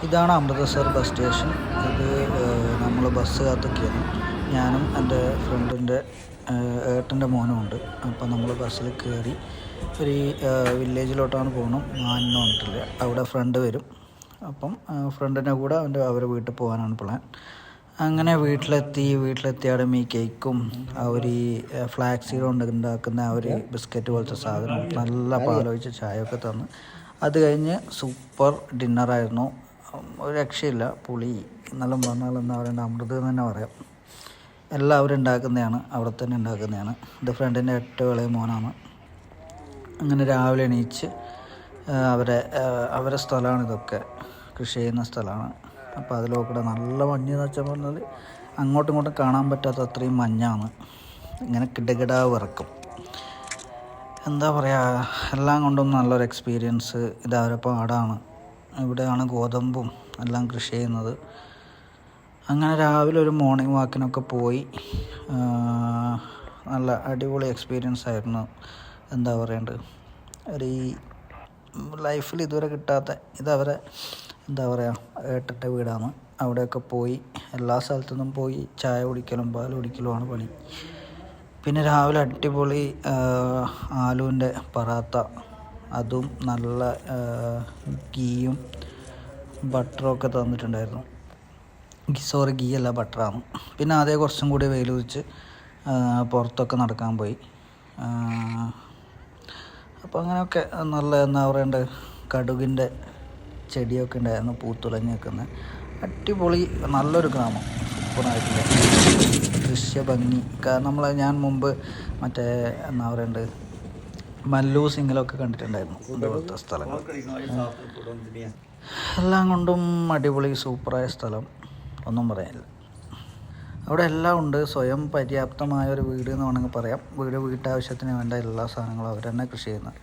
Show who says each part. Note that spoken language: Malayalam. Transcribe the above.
Speaker 1: ഇതാണ് അമൃതസർ ബസ് സ്റ്റേഷൻ. ഇത് നമ്മൾ ബസ് കാത്തൊക്കെയാണ്. ഞാനും എൻ്റെ ഫ്രണ്ടിൻ്റെ ഏട്ടൻ്റെ മോനും ഉണ്ട്. അപ്പം നമ്മൾ ബസ്സിൽ കയറി ഒരു വില്ലേജിലോട്ടാണ് പോകണം. മാനിന്ന് വന്നിട്ടില്ല, അവിടെ ഫ്രണ്ട് വരും. അപ്പം ഫ്രണ്ടിൻ്റെ കൂടെ അവരെ വീട്ടിൽ പോകാനാണ് പ്ലാൻ. അങ്ങനെ വീട്ടിലെത്തി അവിടെ ഈ കേക്കും ആ ഒരു ഫ്ലാക്സ് സീഡ് കൊണ്ട് ഉണ്ടാക്കുന്ന ആ ഒരു ബിസ്ക്കറ്റ് പോലത്തെ സാധനം, നല്ല പാലൊഴിച്ച ചായയൊക്കെ തന്ന് അത് കഴിഞ്ഞ് സൂപ്പർ ഡിന്നറായിരുന്നു. ഒരു രക്ഷയില്ല. പുളി എന്നെല്ലാം പറഞ്ഞാൽ എന്താ പറയണ്ട, അമൃത് എന്ന് തന്നെ പറയാം. എല്ലാവരും ഉണ്ടാക്കുന്നതാണ്, അവിടെ തന്നെ ഉണ്ടാക്കുന്നതാണ്. എൻ്റെ ഫ്രണ്ടിൻ്റെ ഏറ്റവും ഇളയ മോനാണ്. അങ്ങനെ രാവിലെ എണീച്ച് അവരെ സ്ഥലമാണ് ഇതൊക്കെ, കൃഷി ചെയ്യുന്ന സ്ഥലമാണ്. അപ്പോൾ അതിലൂടെ നല്ല മഞ്ഞ് എന്ന് വെച്ചാൽ പറഞ്ഞാൽ അങ്ങോട്ടും ഇങ്ങോട്ടും കാണാൻ പറ്റാത്ത അത്രയും മഞ്ഞാണ്. ഇങ്ങനെ കിടകിട വിറക്കും. എന്താ പറയുക, എല്ലാം കൊണ്ടും നല്ലൊരു എക്സ്പീരിയൻസ്. ഇത് അവരെ പാടാണ്, ഇവിടെയാണ് ഗോതമ്പും എല്ലാം കൃഷി ചെയ്യുന്നത്. അങ്ങനെ രാവിലെ ഒരു മോർണിംഗ് വാക്കിനൊക്കെ പോയി. നല്ല അടിപൊളി എക്സ്പീരിയൻസ് ആയിരുന്നു. എന്താ പറയേണ്ടത്, ഒരു ലൈഫിൽ ഇതുവരെ കിട്ടാത്ത, ഇതവരെ എന്താ പറയുക ഏട്ടൻ്റെ വീടാണ്. അവിടെയൊക്കെ പോയി എല്ലാ സ്ഥലത്തുനിന്നും പോയി ചായ കുടിക്കലും പാൽ കുടിക്കലുമാണ് പണി. പിന്നെ രാവിലെ അടിപൊളി ആലുവിൻ്റെ പറാത്ത, അതും നല്ല ഗീയും ബട്ടറും ഒക്കെ തന്നിട്ടുണ്ടായിരുന്നു. ഗീ അല്ല, ബട്ടറാണ്. പിന്നെ അതേ കുറച്ചും കൂടി വെയിൽ വെച്ച് പുറത്തൊക്കെ നടക്കാൻ പോയി. അപ്പോൾ അങ്ങനെയൊക്കെ നല്ല എന്താ പറയേണ്ടത്, കടുകിൻ്റെ ചെടിയൊക്കെ ഉണ്ടായിരുന്നു പൂത്തുലഞ്ഞ് നിൽക്കുന്നത്. അടിപൊളി നല്ലൊരു ഗ്രാമം, സൂപ്പറായിട്ടില്ല ദൃശ്യഭംഗി. ഞാൻ മുമ്പ് മറ്റേ എന്താ പറയേണ്ടത് മല്ലു സിംഗിലൊക്കെ കണ്ടിട്ടുണ്ടായിരുന്നു ഇതുപോലത്തെ സ്ഥലങ്ങൾ. എല്ലാം കൊണ്ടും അടിപൊളി സൂപ്പറായ സ്ഥലം, ഒന്നും പറയാനില്ല. അവിടെ എല്ലാം ഉണ്ട്. സ്വയം പര്യാപ്തമായ ഒരു വീട് എന്ന് വേണമെങ്കിൽ പറയാം. വീട്ടാവശ്യത്തിന് വേണ്ട എല്ലാ സാധനങ്ങളും അവർ തന്നെ കൃഷി ചെയ്യുന്നത്.